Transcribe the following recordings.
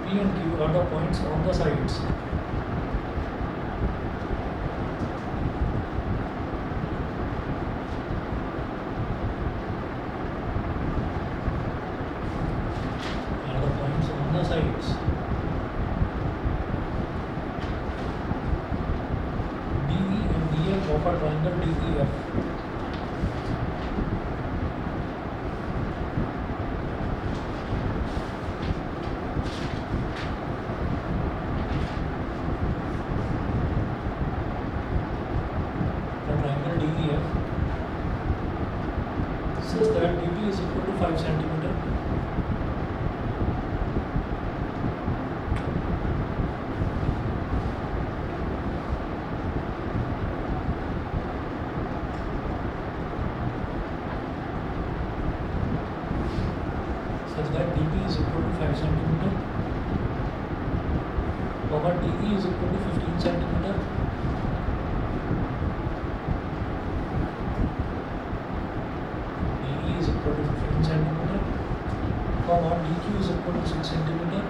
P and Q are the points on the sides. Are the points on the sides. DE and DF of a triangle DEF. Such that dp is equal to 5 centimeter. Such that dp is equal to 5 centimeter. Comma de is equal to 15 centimeter. De is equal to 15 centimeter. Comma dq is equal to 6 centimeter.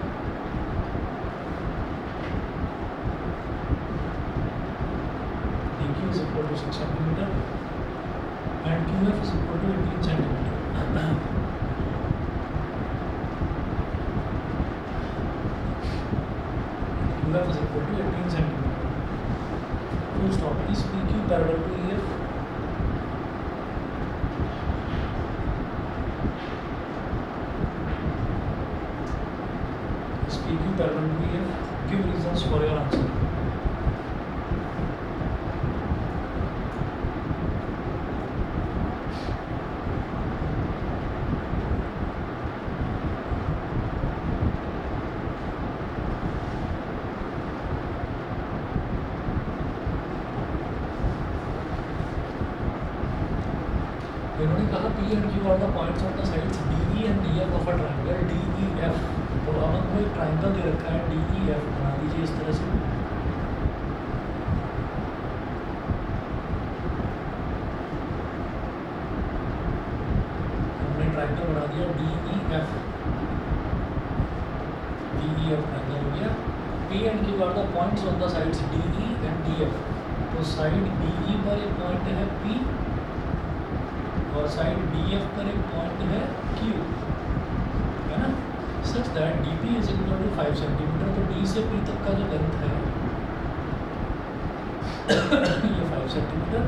dq is equal to 6 centimeter. And qf is equal to 18 centimeter. QF is equal to 18 centimeter. Full stop. Is PQ parallel to EF? Is PQ parallel to EF? Give reasons for your answer. इन्होंने कहा P and Q are the points on the sides DE and DF of a triangle DEF. तो अब हमको एक triangle दे रखा है DEF, बना दीजिए इस तरह से. हमने ट्राइंगल बना दिया DEF. DEF ट्राइंगल हो गया. P and Q are the points on the sides DE and DF. तो साइड DE पर एक पॉइंट है P और साइड DF पर एक पॉइंट है Q, है ना. Such that DP is equal to 5 centimetre. तो D से P तक का जो लेंथ है ये 5 सेंटीमीटर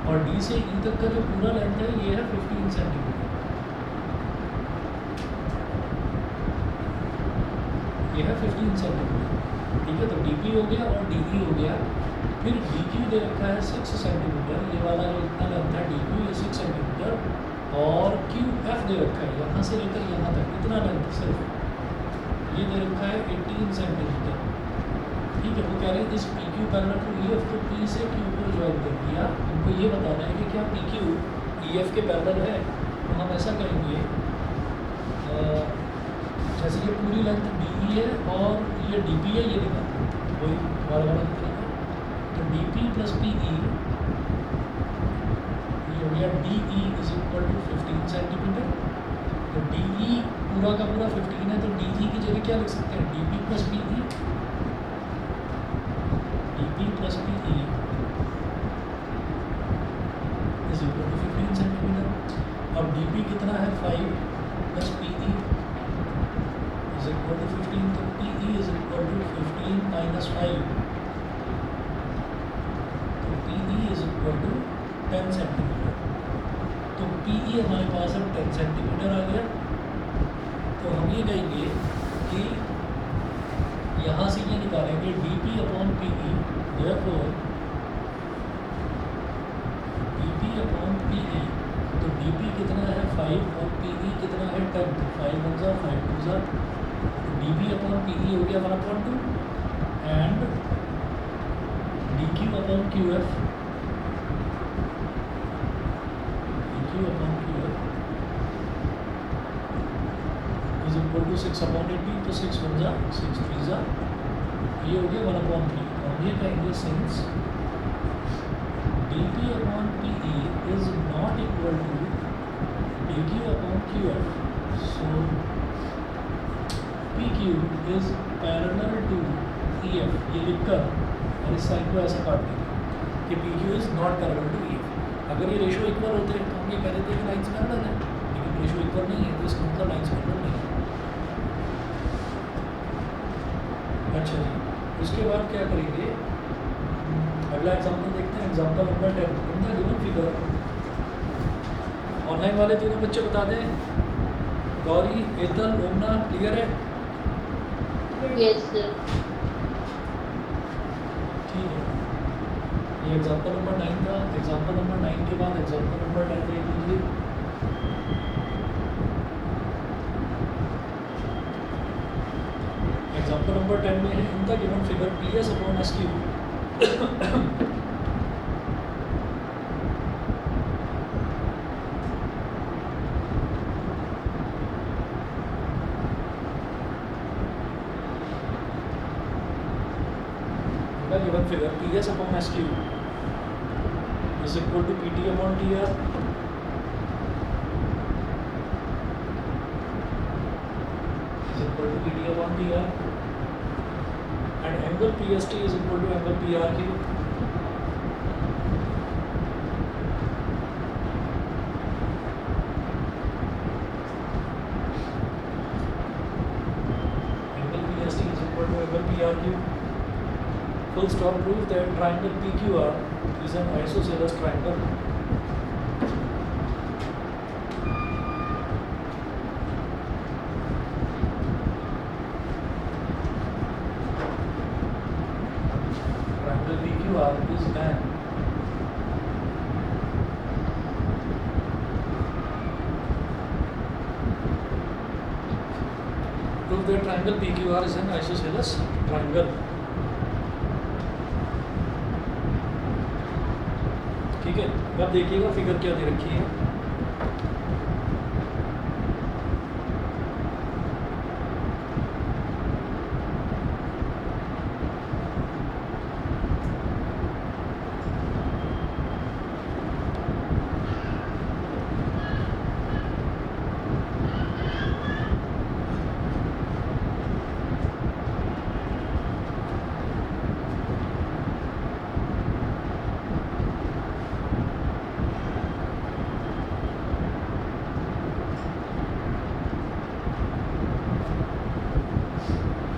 और D से E तक का जो पूरा लेंथ है ये है 15 सेंटीमीटर. ये है 15 सेंटीमीटर. ठीक है. तो DP हो गया और DE हो गया. फिर DQ दे रखा है 6 सेंटीमीटर. ये वाला जो इतना लेंथ है DQ ये 6 सेंटीमीटर और QF दे रखा है यहाँ से लेकर यहाँ तक इतना लेंथ सिर्फ ये दे रखा है 18 सेंटीमीटर. ठीक है. वो कह रहे हैं इस PQ पैरेलल टू EF. तो P से Q को ज्वाइन कर दिया. हमको ये बताना है कि क्या PQ EF के पैरेलल है. तो हम ऐसा करेंगे जैसे ये पूरी लेंथ DE है और ये DP है ये निकाल वही वाला तरीका. तो DP प्लस PE ये हो गया DE is equal to 15 centimetre. तो DE पूरा का पूरा 15 है. तो DE की जगह क्या लिख सकते हैं DP plus PE. DP plus PE is equal to 15 centimetre. अब DP कितना है 5 plus PE is equal to 15. तो PE is equal to 15 minus 5. PE is equal to 10 centimetre. तो PE हमारे पास अब 10 सेंटीमीटर आ गया. तो हम ये कहेंगे कि यहाँ से ये निकालेंगे DP upon PE. therefore DP upon PE. तो DP कितना है 5 और PE कितना है 10. 5 1 जा 5 2 जा. DP अपॉन PE हो गया 1/2 and DQ upon QF. DQ upon QF is equal to 6 upon 80. तो 6 1 जा 6 3 जा ये हो गया 1/3. और ये कहेंगे since DP upon PE is not equal to DQ upon QF. So P Q is parallel to E F, ये लिखकर और इस साइड को ऐसा काट देंगे कि P Q is not parallel to E F. अगर ये रेशो इक्वल होते हैं तो हम ये कह देते हैं कि लाइन्स पैरेलल है, लेकिन रेशो इक्वल नहीं है तो इसका मतलब लाइन्स पैरेलल नहीं है। अच्छा जी, उसके बाद क्या करेंगे, अगला एग्जाम्पल देखते हैं। Example number 10 in the given figure. Online वाले तीनों बच्चे बता दें, गौरी, एतल, ओमना, क्लियर है? Yes sir. ठीक है, ये एग्जाम्पल नंबर 9 था। एग्जाम्पल नंबर 9 के बाद एग्जाम्पल नंबर 10 देख लीजिए। एग्जाम्पल नंबर 10 में है in the given figure P S upon S Q. Given figure P S upon S Q is equal to PT upon TR. Is equal to PT upon TR. And angle PST is equal to angle PRQ. Angle PST is equal to angle PRQ. Full stop proves that triangle PQR is an isosceles triangle. Triangle PQR is an prove that triangle PQR is an isosceles triangle. ठीक है, अब देखिएगा figure क्या दे रखी है।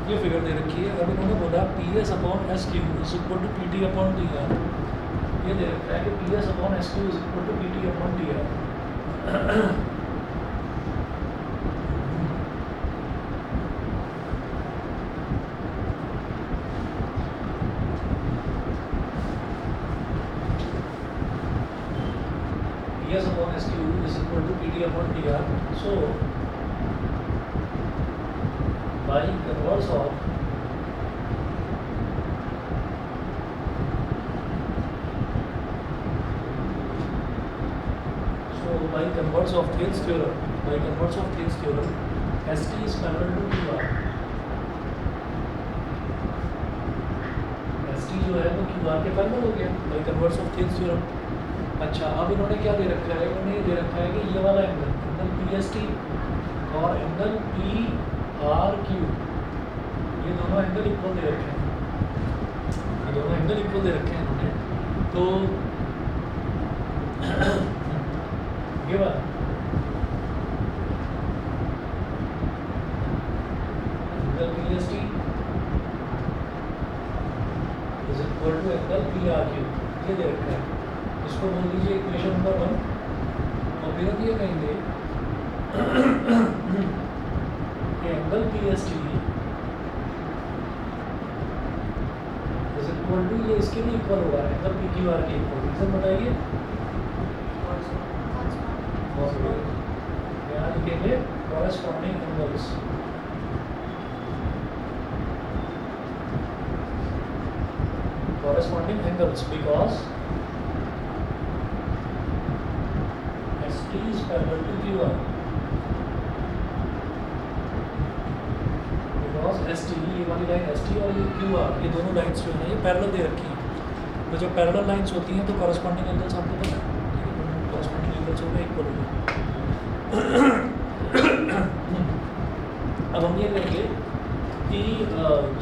ये figure दे रखी है। अब इन्होंने बोला P S upon S Q is equal to P T upon T R. ये दे रखा है कि P S upon S Q is equal to P T upon T R. P S upon S Q is equal to P T upon T R. So by converse of Thales theorem, ST is parallel to QR. ST जो है वो QR के parallel हो गया by converse of Thales theorem. अच्छा, अब इन्होंने क्या दे रखा है? इन्होंने दे रखा है कि ये वाला एंगल PST और एंगल PRQ, ये दोनों एंगल इक्वल दे रखे हैं। ये दोनों एंगल इक्वल दे रखे हैं इन्होंने। तो ये बात angle PST is equal to angle PRQ, ये दे रखा है। इसको बोल दीजिए इक्वेशन नंबर 1। और फिर ये कहेंगे angle PST is equal to, ये इसके भी इक्वल होगा एंगल PQR के इक्वल। रीजन बताइए। यहाँ लिखेंगे corresponding angles. corresponding angles because ST is parallel to QR. Because ST, ये वाली लाइन ST और ये QR, ये दोनों लाइन्स जो है ये पैरेलल दे रखी हैं। तो जब पैरेलल लाइन्स होती हैं तो corresponding angles आपको पता है, corresponding angles हो गए इक्वल हो गए। अब हम ये करेंगे कि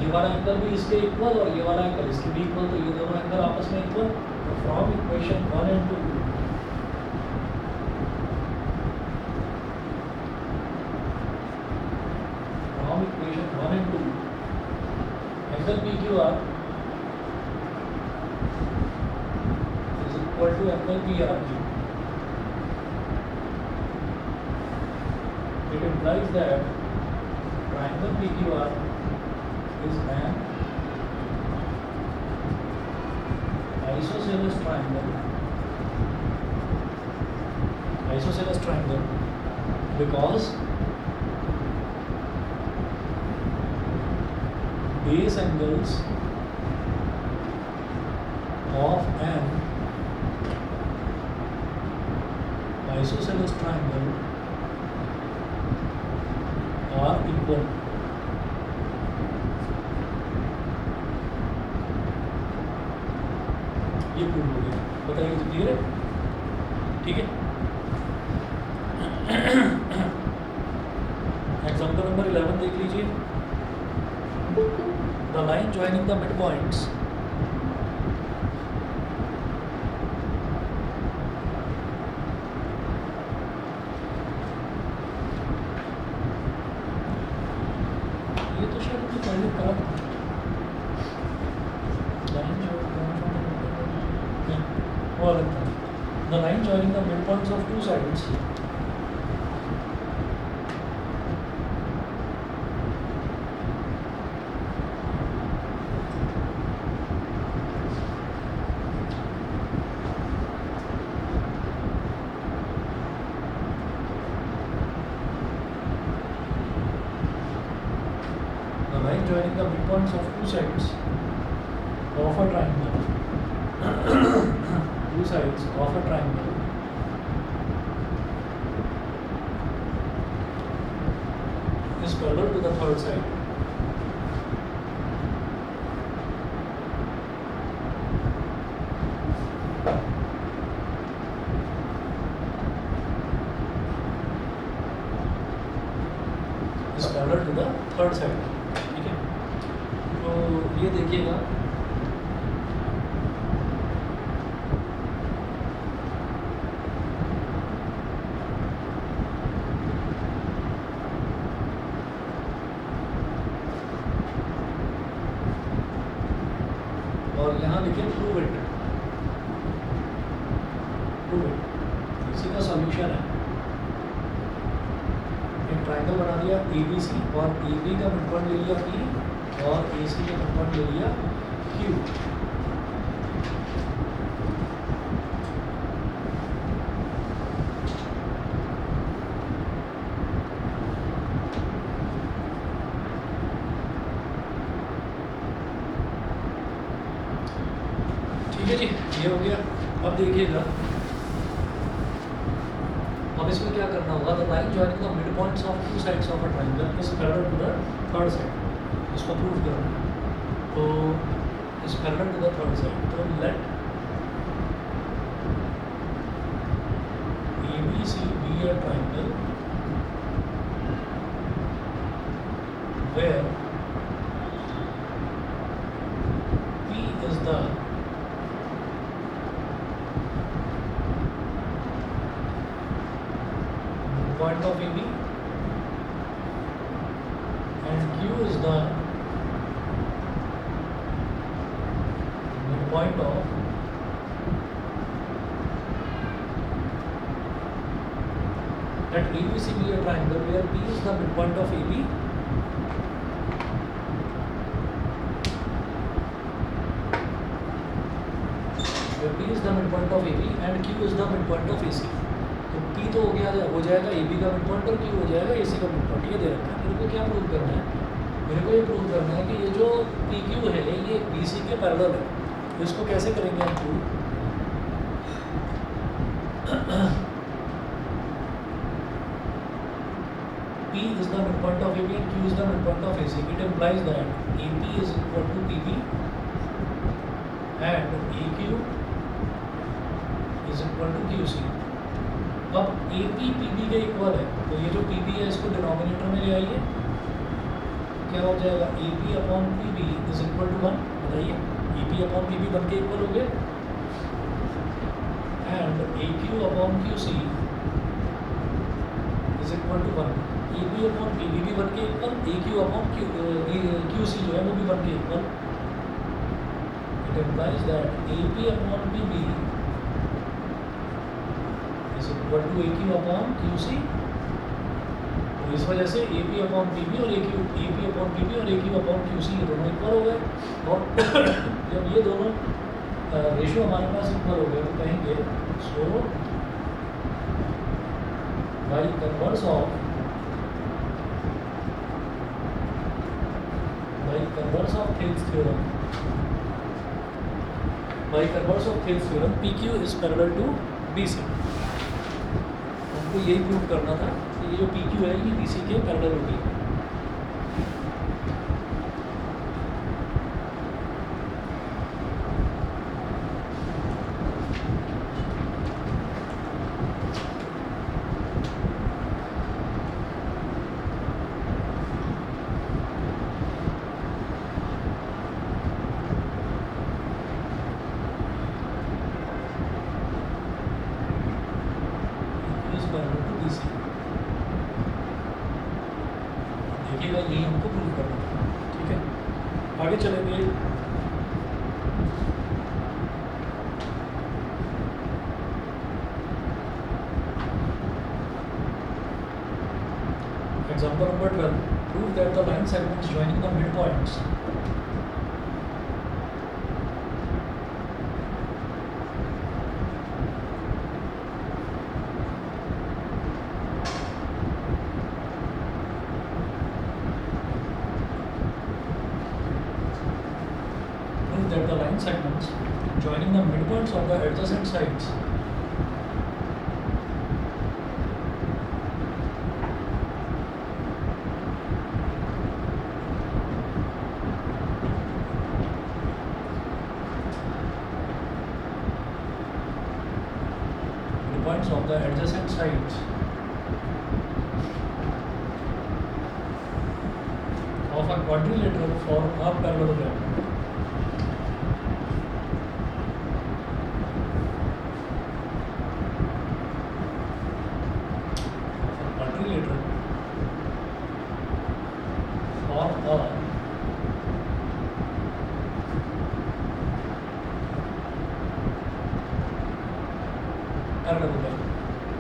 ये वाला एंगल भी इसके इक्वल और ये वाला एंगल इसके भी इक्वल, तो ये दोनों एंगल आपस में इक्वल। तो from equation 1 and 2 angle PQR is equal to angle PRQ. It implies that triangle PQR is an isosceles triangle because base angles of an isosceles triangle are equal. ये prove हो गया, बताइए तो clear है? ठीक है। Example number 11 देख लीजिए। The line joining the midpoints ये तो शायद अपनी पहले करा वो अलग था। The line joining the midpoints of two sides joining the midpoints of two sides of a triangle two sides of a triangle is parallel to the third side. Is parallel to the third side. तो ये देखिएगा, और यहाँ लिखे prove it, इसी का solution है। एक ट्रायंगल बना दिया ABC और AB का मिडपॉइंट ले लिया P और AC का मिडपॉइंट ले लिया Q। ठीक है जी, ये हो गया। अब देखिएगा, अब इसमें क्या करना होगा। The line joining the mid points of two sides of a triangle is parallel to the third side. इसको प्रूव करना, तो is parallel to the third side. तो let ABC be a triangle where P is the point of AB and Q is the midpoint of that ABC be a triangle where P is the midpoint of AB where P is the midpoint of AB and Q is the midpoint of AC। तो P तो हो जाएगा AB का midpoint और Q हो जाएगा AC का midpoint. ये दे रखा है। मेरे को क्या प्रूव करना है? मेरे को ये प्रूव करना है कि ये जो PQ है ये BC के पैरेलल है। तो इसको कैसे करेंगे हम prove? P is the midpoint of AB and Q is the midpoint of AC. It implies that AP is equal to PB and AQ is equal to QC। अब AP PB के equal है, तो ये जो PB है इसको denominator में ले आइए क्या हो जाएगा A P upon P B is equal to 1, बताइए A P upon P B one के इक्वल हो गया, and A Q upon Q C is equal to 1, A P upon P B भी बन के equal, A Q upon Q C जो है वो भी बन के equal. It implies that A P upon P B is equal to A Q upon Q सी. तो इस वजह से A P upon P B और A P upon P B और A Q upon Q C ये दोनों equal हो गए. और जब ये दोनों रेशियो हमारे पास इक्वल हो गए तो कहेंगे so by converse of Thales theorem, by converse of Thales theorem PQ is parallel to BC. हमको यही प्रूव करना था कि ये जो PQ है ये BC के पैरेलल होगी. देखिएगा यही हमको प्रूव करना था. ठीक है, आगे चलेंगे. Example number 12. Prove that the line segments joining the midpoints segments joining the midpoints of the adjacent sides of a quadrilateral form a parallelogram.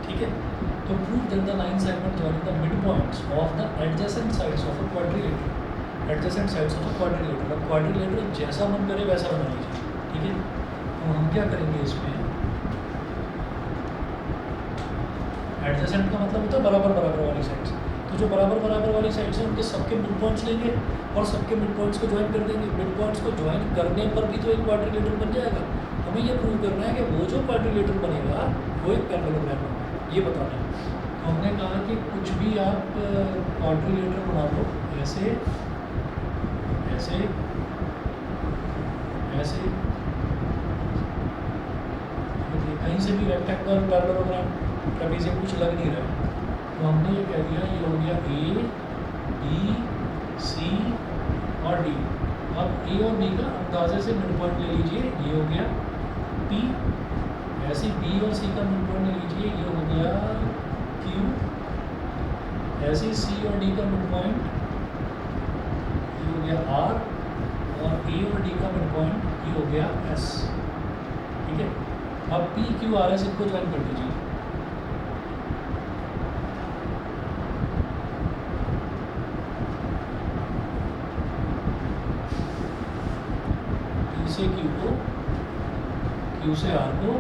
ठीक है, तो prove that the line segment joining the midpoints of the adjacent sides of a quadrilateral, adjacent sides of a quadrilateral. अब quadrilateral जैसा मन करे वैसा बना लीजिए. ठीक है, तो हम क्या करेंगे इसमें, adjacent का मतलब होता है बराबर बराबर वाली साइड्स. तो जो बराबर बराबर वाली साइड्स हैं उनके सबके मिड पॉइंट्स लेंगे और सबके मिड पॉइंट्स को ज्वाइन कर देंगे. मिड पॉइंट्स को ज्वाइन करने पर भी तो एक क्वाड्रिलेटरल बन जाएगा. हमें ये प्रूव करना है कि वो जो क्वाड्रिलेटरल बनेगा वो एक पैरेललोग्राम होगा, ये बताना है. तो हमने कहा कि कुछ भी आप क्वाड्रिलेटरल बना लो, ऐसे ऐसे ऐसे, कहीं से भी रेक्टेंगल पैरेललोग्राम ट्रेपेजियम कुछ लग नहीं रहा है. तो हमने ये कह दिया ये हो गया ए बी सी और डी. अब ए और बी का अंदाजे से मिड पॉइंट ले लीजिए, ये हो गया पी. ऐसे बी और सी का मिड पॉइंट ले लीजिए, ये हो गया क्यू. ऐसे सी और डी का मिड पॉइंट ये हो गया आर, और ए और डी का मिड पॉइंट ये हो गया एस. ठीक है, अब पी क्यू आर एस इनको ज्वाइन कर दीजिए. पी से क्यू को, क्यू से आर को,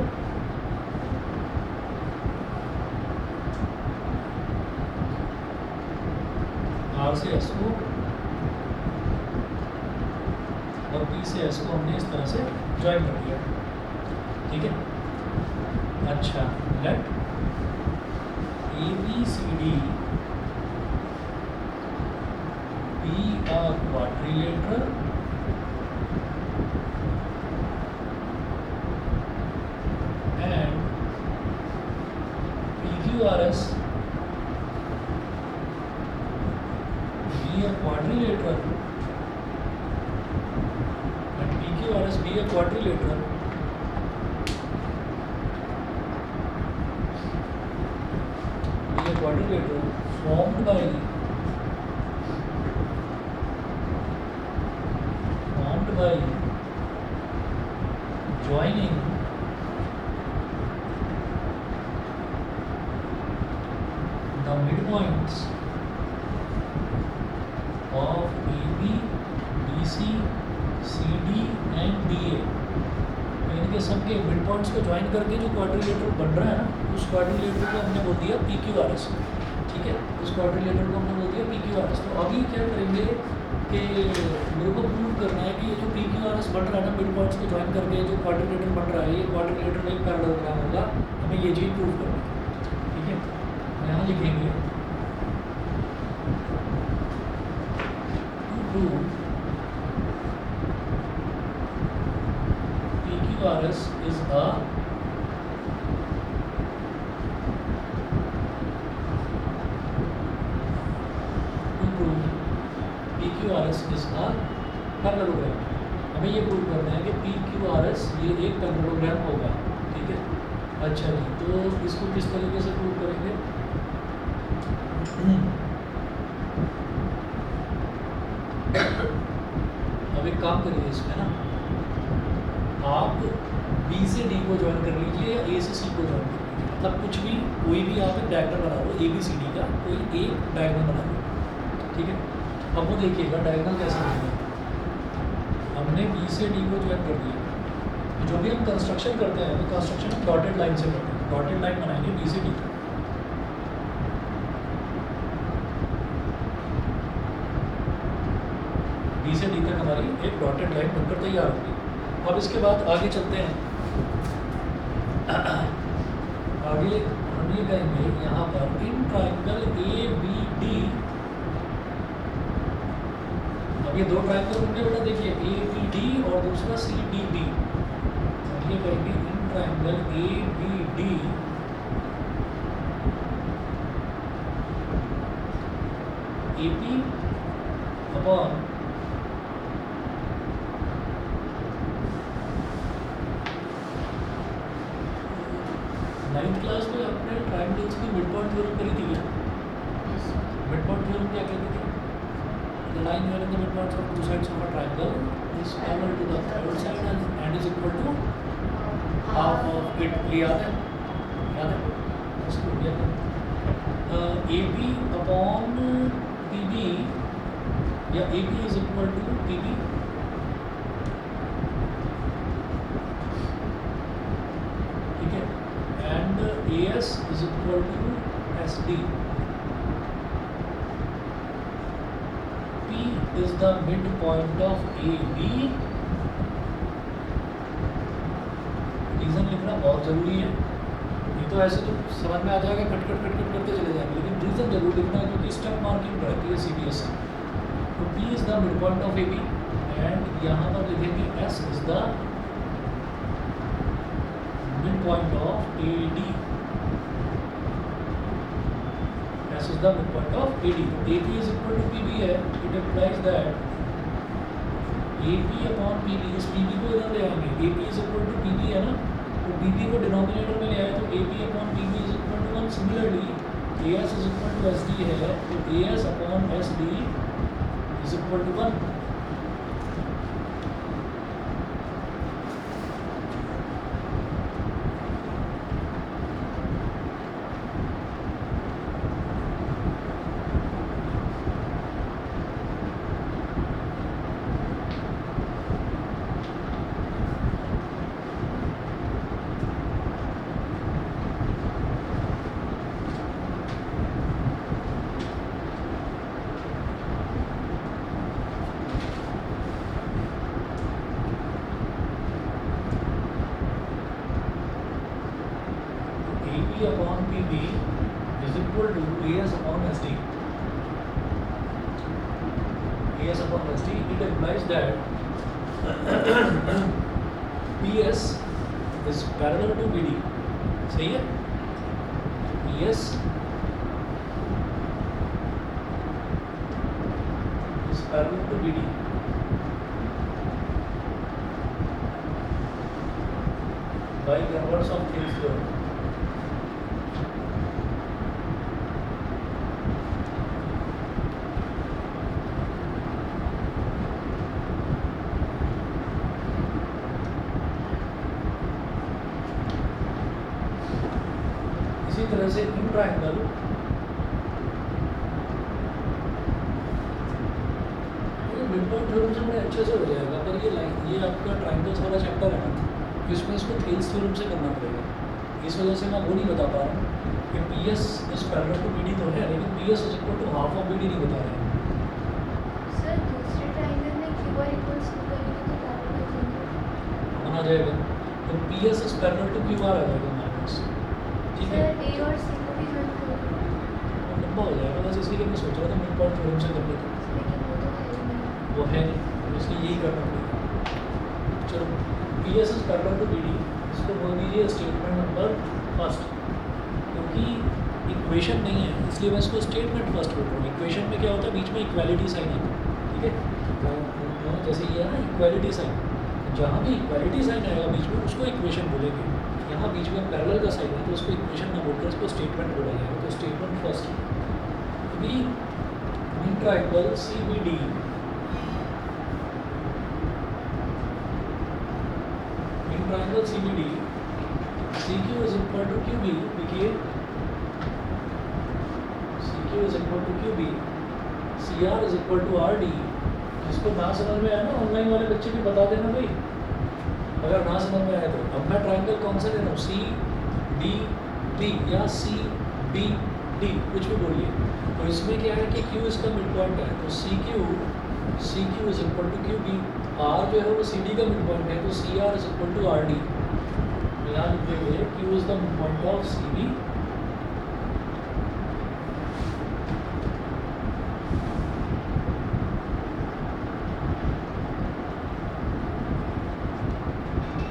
आर से एस को, और पी से एस को हमने इस तरह से ज्वाइन कर दिया. ठीक है, अच्छा, let A B C D be a quadrilateral and PQRS be a quadrilateral quadrilateral and PQRS be a quadrilateral, formed by joining the midpoints of AB, BC, CD and DA, यानी कि सबके mid points को join करके जो quadrilateral बन रहा है ना, उस क्वाड्रिलेटरल को हमने बोल दिया PQRS। ठीक है, उस क्वाड्रिलेटरल को हमने बोल दिया PQRS। तो अभी क्या करेंगे कि मेरे को प्रूव करना है कि ये जो PQRS बन रहा है ना, मिड पॉइंट्स को ज्वाइन करके जो क्वाड्रिलेटरल बन रहा है, ये क्वाड्रिलेटरल एक पैरेललोग्राम होगा। हमें ये चीज़ प्रूव करना है। ठीक है, यहाँ लिखेंगे PQRS is a पैरेललोग्राम। हमें ये प्रूव करना है कि PQRS ये एक पैरेललोग्राम होगा। ठीक है, अच्छा जी, तो इसको किस तरीके से प्रूव करेंगे? अब एक काम करिए इसमें ना, आप B से D को ज्वाइन कर लीजिए या A से C को ज्वाइन कर लीजिए, मतलब कुछ भी, कोई भी आप एक डायग्राम बना लो ABCD का, कोई एक डायग्राम बना लो। ठीक है, अब वो देखिएगा डायग्राम कैसा बनेगा। हमने B से D को ज्वाइन कर दिया, जो भी हम कंस्ट्रक्शन करते हैं तो कंस्ट्रक्शन हम डॉटेड लाइन से करते हैं। डॉटेड लाइन बनाएंगे B से D। B से D तक हमारी एक डॉटेड लाइन बनकर तैयार होगी। अब इसके बाद आगे चलते हैं। आगे हम ये कहेंगे यहाँ पर इन ट्राइंगल ABD, अब ये दो ट्राइंगल होंगे बेटा, देखिए ABD और दूसरा CDB। ये कहेंगे in triangle ABD AP upon ninth class में आपने ट्राइंगल्स की मिड पॉइंट थ्योरम करी थी क्या? मिड पॉइंट थ्योरम क्या कहती थी? The line joining the midpoints of two sides of a triangle is parallel to the third side and is equal to half of it. याद है? याद है? इसको याद है? AB upon PB या AB is equal to PB। ठीक है, and AS is equal to SD। is the midpoint of AB। Reason लिखना बहुत ज़रूरी है, नहीं तो ऐसे तो समझ में आ जाएगा, कट करते चले जाएंगे, लेकिन रीजन जरूर लिखना है क्योंकि स्टेप मार्किंग रहती है CBSE। तो P is the midpoint of AB and यहाँ पर लिखेंगे S is the midpoint of AD। S is the midpoint of AD। AP is equal to PB है, it implies that AP upon PB, इस PB को इधर ले आएंगे, AP is equal to PB है ना, तो PB को डिनोमिनेटर में ले आए तो AP upon PB is equal to 1। Similarly AS is equal to SD है, तो AS upon SD is equal to 1। upon PB is equal to AS upon SD। AS upon SD, it implies that PS is parallel to BD। सही है? PS is parallel to BD by inverse of Thales theorem. इसी तरह से in triangle midpoint theorem से बड़े अच्छे से हो जाएगा, पर ये आपका ट्राइंगल्स वाला चैप्टर है ना, इसमें इसको थेल्स थ्योरम से करना पड़ेगा। इस वजह से मैं वो नहीं बता पा रहा हूँ कि PS is parallel to BD तो है, लेकिन PS is equal to half of BD नहीं बता रहे हैं। सर दूसरे ट्रायंगल में QR इक्वल्स टू करेंगे तो पैरेलल हो जाएगा। बना जाएगा तो PS is parallel to QR आ जाएगा हमारे पास, ठीक है। सर A और C को भी ज्वाइन करो, लंबा हो जाएगा, बस इसलिए मैं सोच रहा था मिडपॉइंट थ्योरम से कर लेते, लेकिन वो तो है ही नहीं। वो है नहीं, तो इसलिए यही करना पड़ेगा। चलो PS is parallel to BD, इसको बोल दीजिए स्टेटमेंट नंबर फर्स्ट, क्योंकि इक्वेशन नहीं है इसलिए मैं इसको स्टेटमेंट फर्स्ट बोल रहा हूँ। इक्वेशन में क्या होता है, बीच में इक्वालिटी साइन आता है, ठीक है। जैसे ये है ना इक्वालिटी साइन, जहाँ भी इक्वालिटी साइन आएगा बीच में उसको इक्वेशन बोलेंगे। यहाँ बीच में पैरेलल का साइन है तो उसको इक्वेशन ना बोलकर उसको स्टेटमेंट बोला जाएगा। तो स्टेटमेंट फर्स्ट भी in triangle CBD in triangle CBD CQ is equal to QB, देखिए CQ is equal to QB, CR is equal to RD। जिसको ना समझ में आया ना, ऑनलाइन वाले बच्चे भी बता देना भाई, अगर ना समझ में आया तो। अब मैं ट्राइंगल कौन सा ले रहा हूँ, CDB या CBD, कुछ भी बोलिए। तो इसमें क्या है कि Q इसका मिड पॉइंट है, तो CQ is equal to QB, R जो है वो CD का मिड पॉइंट है, तो CR is equal to RD। यहाँ लिखे हुए Q is the midpoint of CB,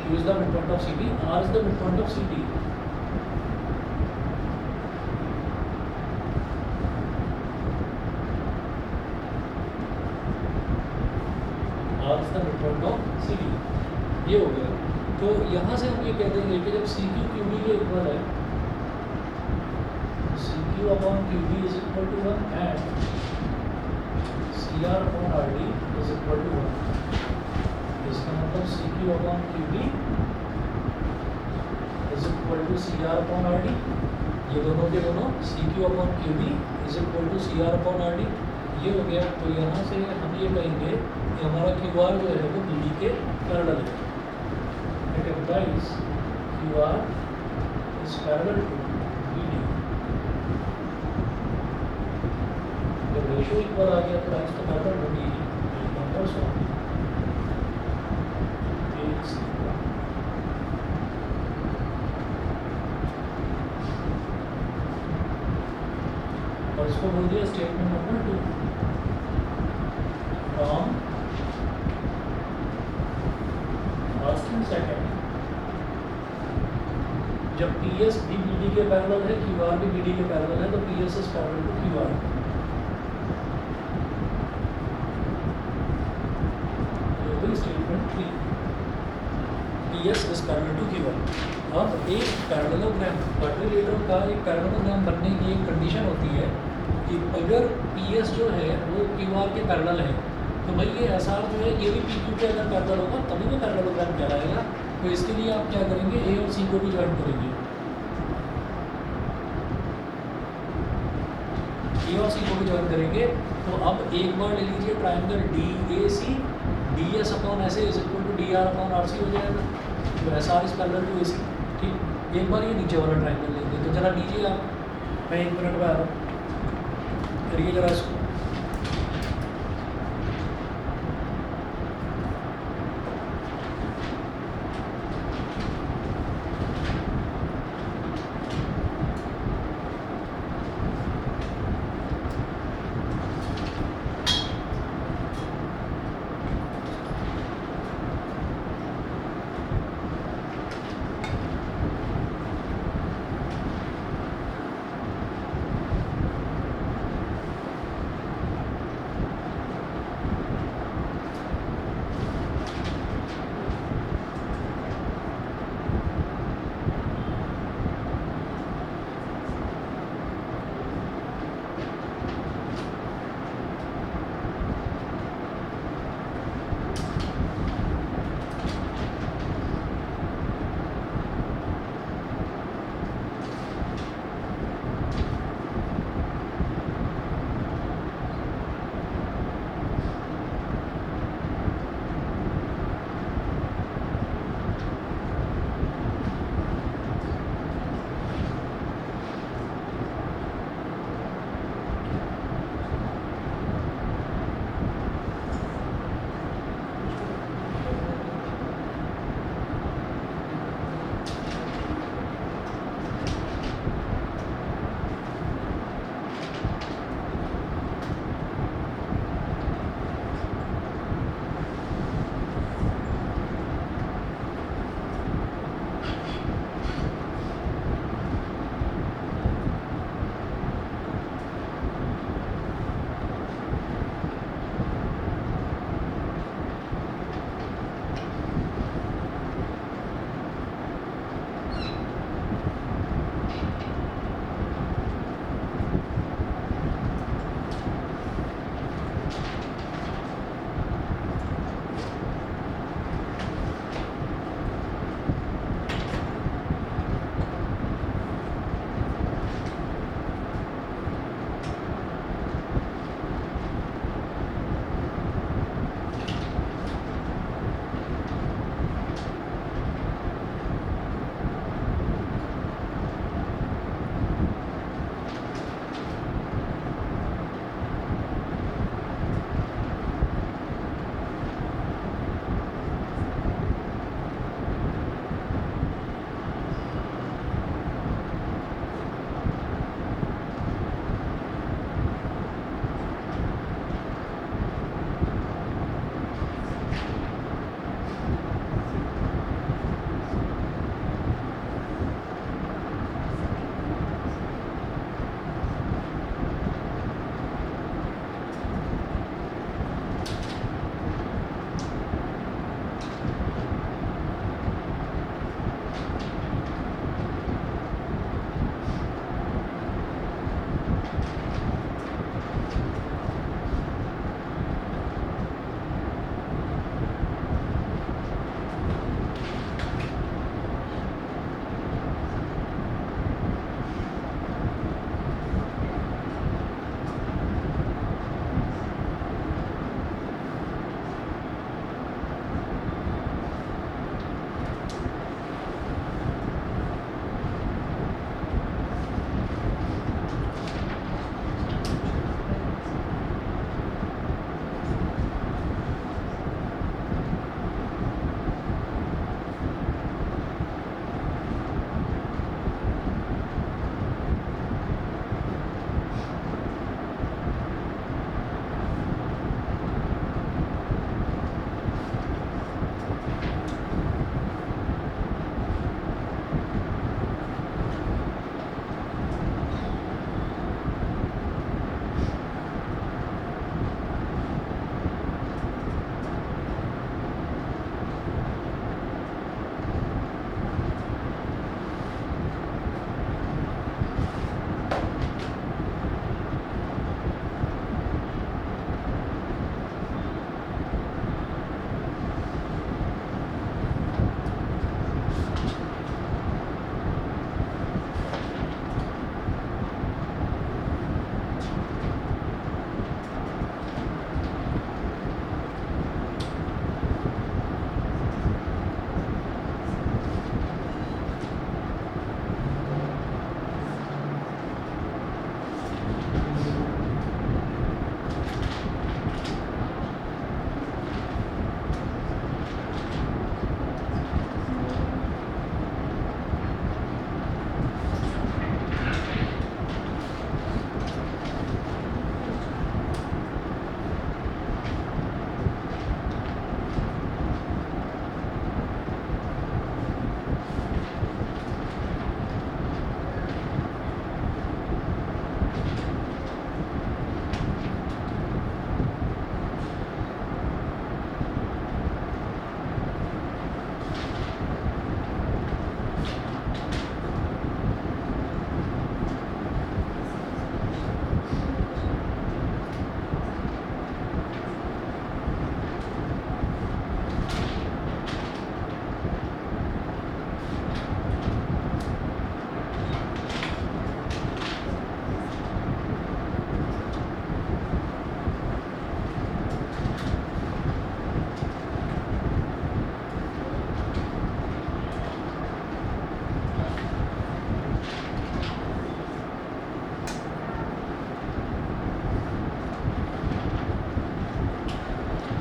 Q is the midpoint of CB, R is the midpoint of CD। R is the midpoint of CD, ये हो गया। तो यहाँ से हम ये कह देंगे कि जब CQ QB के इक्वल है, CQ upon QB is equal to 1 and CR upon RD is equal to 1। इसका मतलब CQ upon QB is equal to CR upon RD, ये दोनों के दोनों CQ upon QB is equal to CR upon RD, ये हो गया। तो यहाँ से हम ये कहेंगे कि हमारा QR जो है वो BD के पैरेलल है। It implies QR is parallel to BD। जब रेशियो इक्वल आ गया तो इसका मेथड होगी नंबर्स ऑफ और इसको बोल दिया statement number 2 from first and second. जब PS भी BD के पैरेलल है, QR भी BD के पैरेलल है, तो PS is parallel to QR। ये हुई statement 3, PS is parallel to QR। अब एक पैरेललोग्राम, क्वाड्रिलेटरल का एक पैरेललोग्राम बनने की एक कंडीशन होती है कि अगर PS जो है वो QR के पैरेलल है, तो भाई ये SR जो है ये भी PQ के अगर पैरेलल होगा तभी वो पैरेललोग्राम कहलाएगा। तो इसके लिए आप क्या करेंगे, A और C को भी ज्वाइन करेंगे, A और C को भी ज्वाइन करेंगे। तो अब एक बार ले लीजिए triangle DAC, DS upon SA is equal to DR upon RC हो जाएगा। तो SR is parallel to AC, ठीक। एक बार ये नीचे वाला ट्राइंगल लेंगे, तो जरा लीजिए आप, मैं 1 मिनट में आ रहा हूँ, करिए जरा इसको।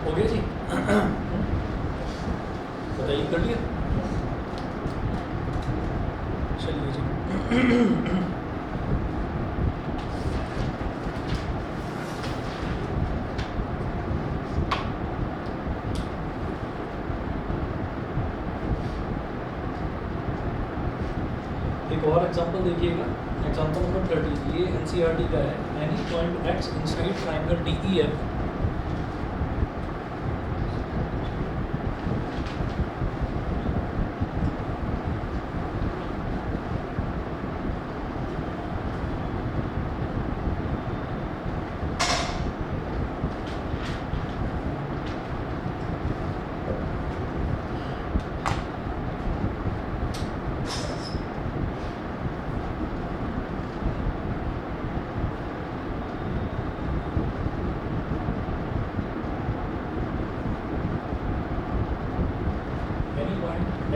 हो गया जी? बताइए, कर लिया? चलिए जी। एक और एग्जांपल देखिएगा, एग्जांपल नंबर 30, ये एनसीईआरटी का है। Any point x inside triangle DEF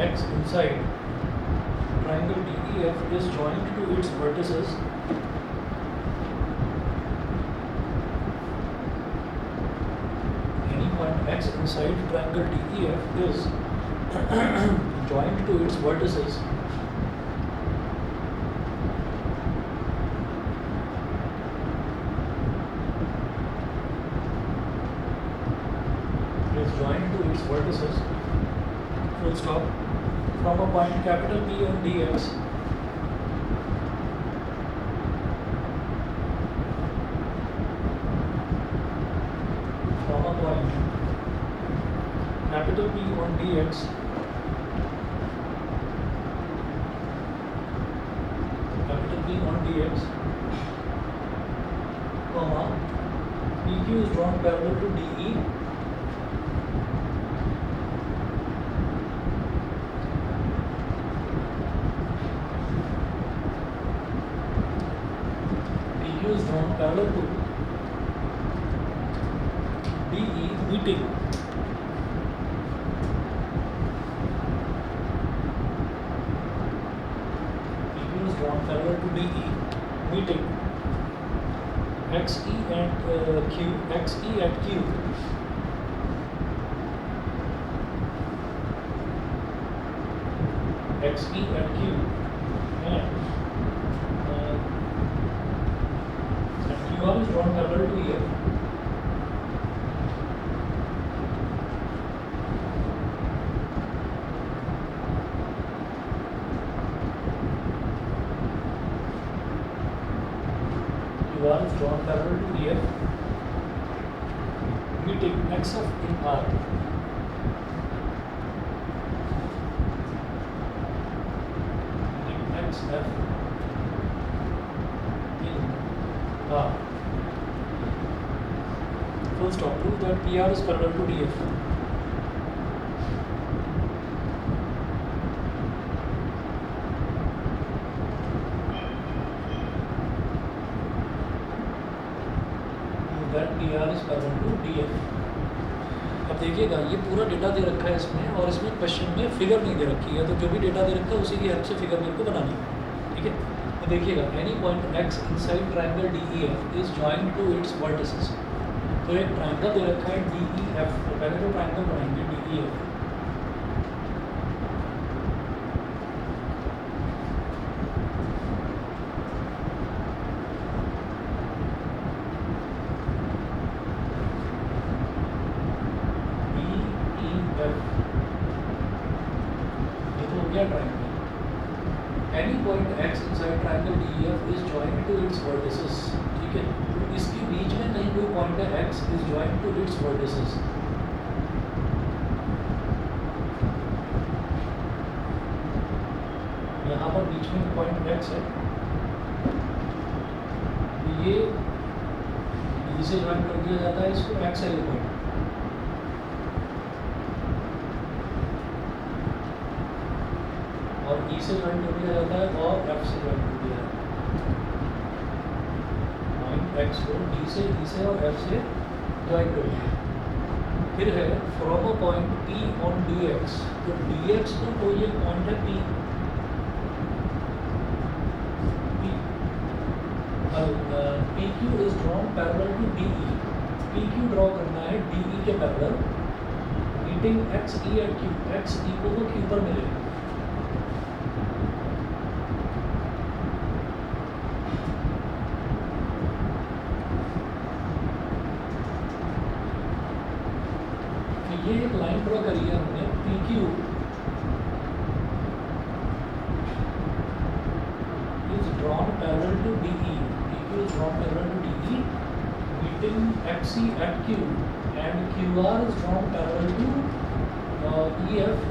x inside triangle DEF is joined to its vertices any point x inside triangle DEF is joined to its vertices full stop from a point capital P on dx from a point capital P on dx capital P on dx comma PQ is drawn parallel to DE is drawn parallel to DE meeting PQ is drawn parallel to DE meeting XE and Q XE at Q XE at Q and QR is drawn parallel to EF QR is drawn parallel to EF meeting XF in R meeting XF in R. Full stop. Prove that PR is parallel to DF. Prove that PR is parallel to DF. अब देखिएगा ये पूरा data दे रखा है इसमें और इसमें question में फिगर नहीं दे रखी है, तो जो भी डेटा दे रखा है उसी की हेल्प से फिगर मेरे को बनानी है, ठीक है। तो देखिएगा any point x inside triangle DEF is joined to its vertices. तो एक ट्रायंगल दे रखा है DEF, तो पहले तो ट्रायंगल बनाएंगे DEF ये तो हो गया triangle. Any point x inside triangle DEF is joined to its vertices, ठीक है। तो इसके बीच में कहीं कोई पॉइंट है x is joined to its vertices. यहाँ पर बीच में पॉइंट x है, तो ये D से जॉइन कर दिया जाता है इसको, x है ये पॉइंट, और E से जॉइन कर दिया जाता है और F से जॉइन कर दिया जाता है। पॉइंट x को D से और F से जॉइन कर दिया। फिर है from a point P on dx, तो dx तो कोई एक पॉइंट है P, PQ is drawn parallel to DE, P Q draw करना है डी ई के पैरेलल, मीटिंग एक्स ई एट क्यू, एक्स ई को वो क्यू पर मिले। तो ये एक लाइन ड्रॉ करी है हमने, P Q is drawn parallel to DE. PQ is drawn parallel to DE, meeting XE at Q, and QR is drawn parallel to EF,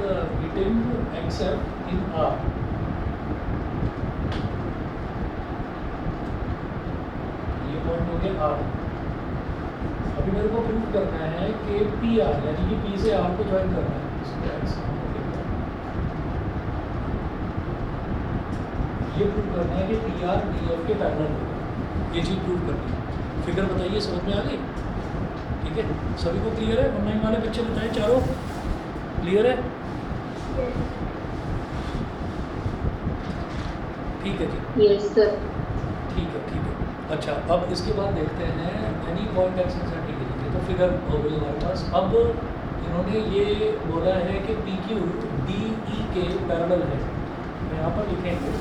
meeting XF in R. ये point हो गया R। अभी मेरे को prove करना है कि PR यानी कि P से R को ज्वाइन करना है, इसको X ये प्रूव करना है कि पी आर डी एफ के पैरेलल होगा, ये चीज़ प्रूव करनी है। फिगर बताइए, समझ में आ गई? ठीक है, सभी को क्लियर है? ऑनलाइन वाले बच्चे बताएं, चारों क्लियर है? ठीक है जी, यस सर। ठीक है। अच्छा, अब इसके बाद देखते हैं एनी पॉइंट एक्स इंटरसेक्टिंग लीजिए, तो फिगर हो गई हमारे पास। अब इन्होंने ये बोला है कि पी क्यू डी ई के पैरेलल है, मैं यहाँ पर लिखेंगे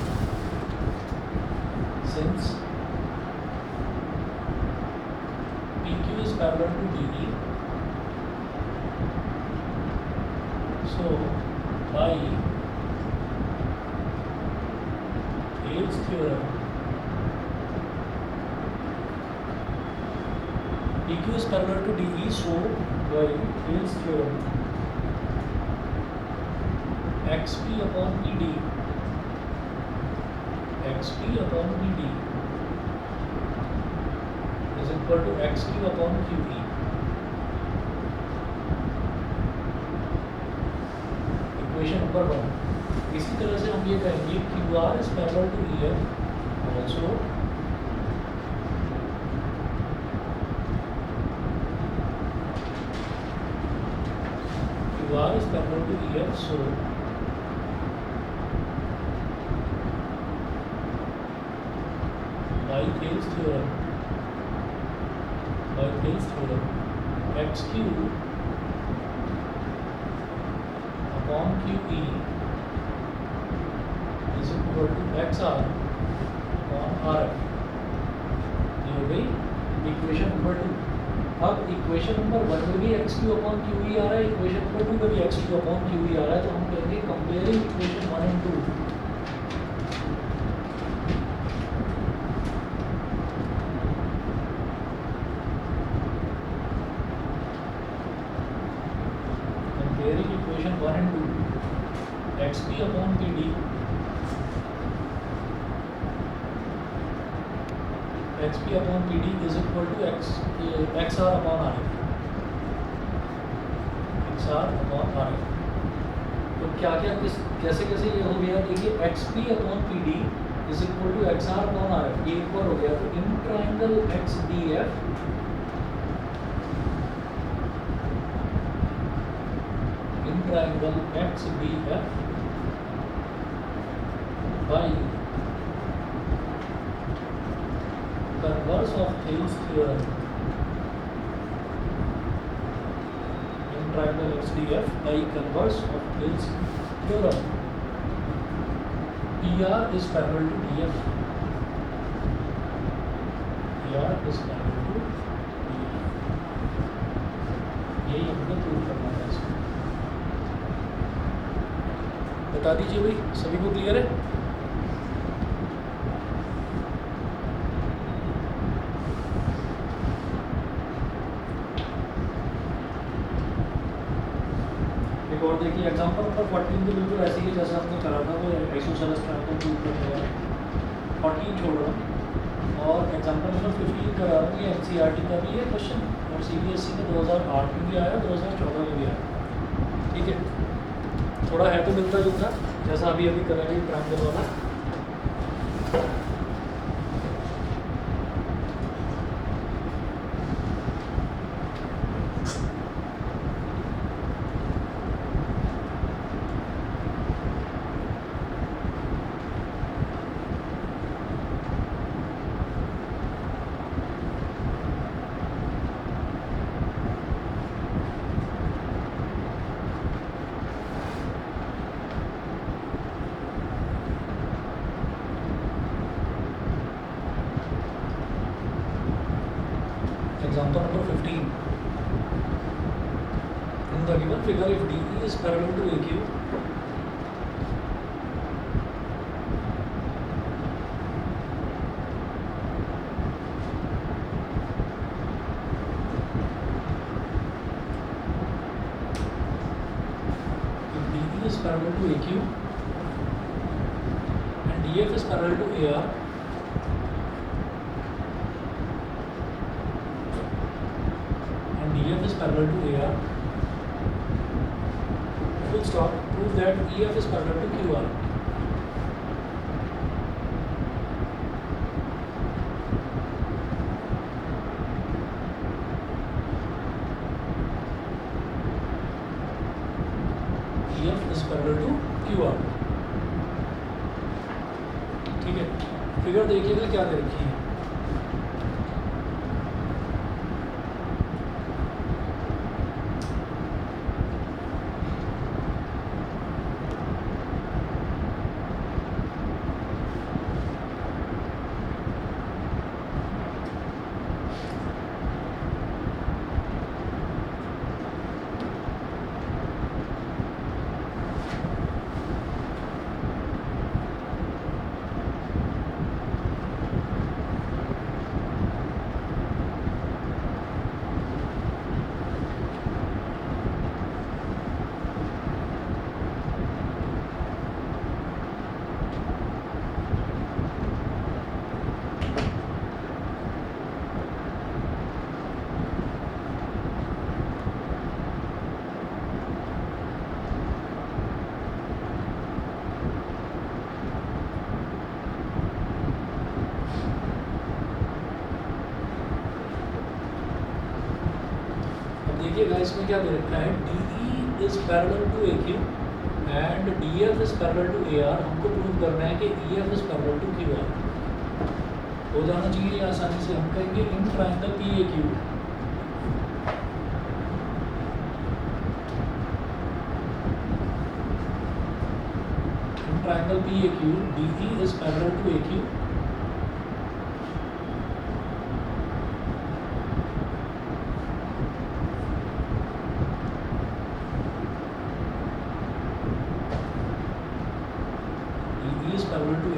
since PQ is parallel to DE, so by Thales theorem, PQ is parallel to DE, so by Thales theorem, XP upon PD, XP upon PD is equal to XQ upon QE. Equation number 1. इसी तरह से हम ये कहेंगे QR is parallel to EF also QR is parallel to EF, so by Thales theorem, XQ upon QE is equal to XR upon RF। ये हो गई equation number 2। अब इक्वेशन नंबर 1 में भी XQ upon QE आ रहा है, equation number 2 में भी XQ upon QE आ रहा है, तो हम कहेंगे comparing equation 1 and 2। Equation 1 and 2, XP upon PD, XP upon PD is equal to XR upon RF, XR upon RF। तो क्या क्या कैसे कैसे ये हो गया, देखिए XP upon PD is equal to XR upon RF, ये एक बार हो गया। तो in triangle XDF triangle XDF by converse of Thales theorem, in triangle XDF by converse of Thales theorem, PR is parallel to DF, PR is parallel to DF, यही हमको prove करना है इसमें। बता दीजिए भाई, सभी को क्लियर है? एक और देखिए, एग्जांपल नंबर 14 तो बिल्कुल ऐसे ही जैसा हमने करा था, वो आइसोसेलेस ट्रायंगल प्रूव करने वाला। 14 छोड़ रहा हूँ और एग्जांपल नंबर 15 करा रहा हूँ। ये NCERT का भी है क्वेश्चन और CBSE में 2008 में भी आया, 2014 में भी आया। ठीक है, थोड़ा है तो मिलता जुलता, जैसा अभी करेंगे ट्रायंगल वाला। in the given figure if DE is parallel to AQ is parallel to AQ and DF is parallel to AR, and DF is parallel to AR, full stop, prove that EF is parallel to QR. EF is parallel to QR. ठीक है, figure देखिएगा क्या दे रखी है। देखिएगा इसमें क्या दे रखा है, DE is parallel to AQ and DF is parallel to AR। हमको प्रूव करना है कि EF is parallel to QR। हो जाना चाहिए आसानी से। हम कहेंगे in triangle PAQ DE is parallel to AQ is parallel to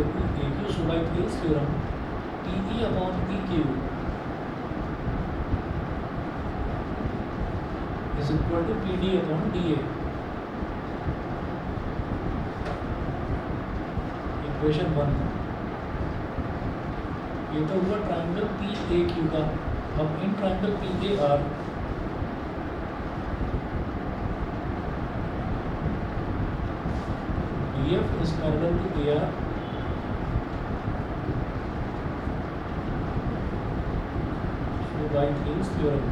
AQ, so by Thales theorem, PE upon PQ is equal to PD upon DA। Equation 1। ये तो हुआ ट्राइंगल PAQ का। अब in triangle PAR DF is parallel to AR so by Thales theorem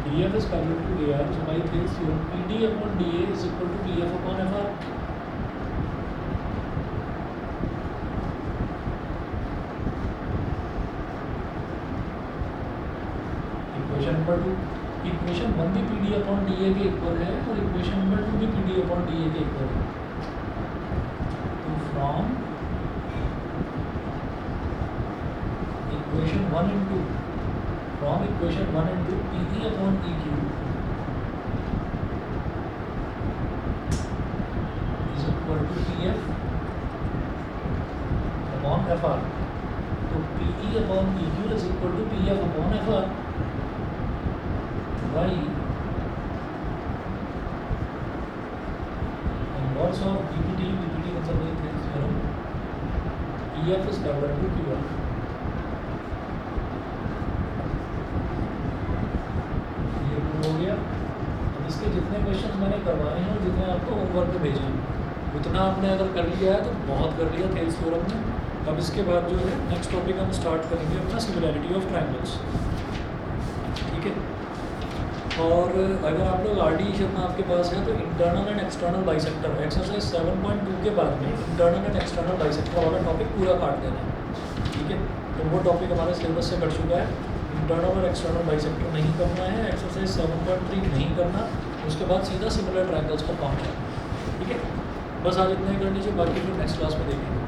DF is parallel to AR so by Thales theorem PD upon DA is equal to PF upon FR। Equation number 2। Equation 1 भी PD upon DA के equal है और equation number 2 भी PD upon DA के equal है। तो from equation 1 and 2 PD upon EQ is equal to PF upon FR। तो PE upon EQ is equal to PF upon FR by inverse of DPT मतलब वही Thales theorem EF is parallel to QR। ये prove हो गया। अब इसके जितने questions मैंने करवाए हैं और जितने आपको होमवर्क पे भेजे हैं उतना आपने अगर कर लिया है तो बहुत कर लिया Thales theorem में। अब इसके बाद जो है नेक्स्ट टॉपिक हम स्टार्ट करेंगे अपना सिमिलैरिटी ऑफ ट्रायंगल्स। ठीक है, और अगर आप लोग RD शर्मा आपके पास है तो internal and external bisector exercise 7.2 के बाद में इंटरनल एंड एक्सटर्नल बाइसेक्टर वाला टॉपिक पूरा काट देना है। ठीक है, तो वो टॉपिक हमारे सिलेबस से कट चुका है। इंटरनल और एक्सटर्नल बाइसेक्टर नहीं करना है, एक्सरसाइज 7.3 नहीं करना, उसके बाद सीधा सिमिलर ट्रायंगल्स पर पहुँचना। ठीक है, बस आज इतना ही कर लीजिए, बाकी फिर नेक्स्ट क्लास में देखेंगे।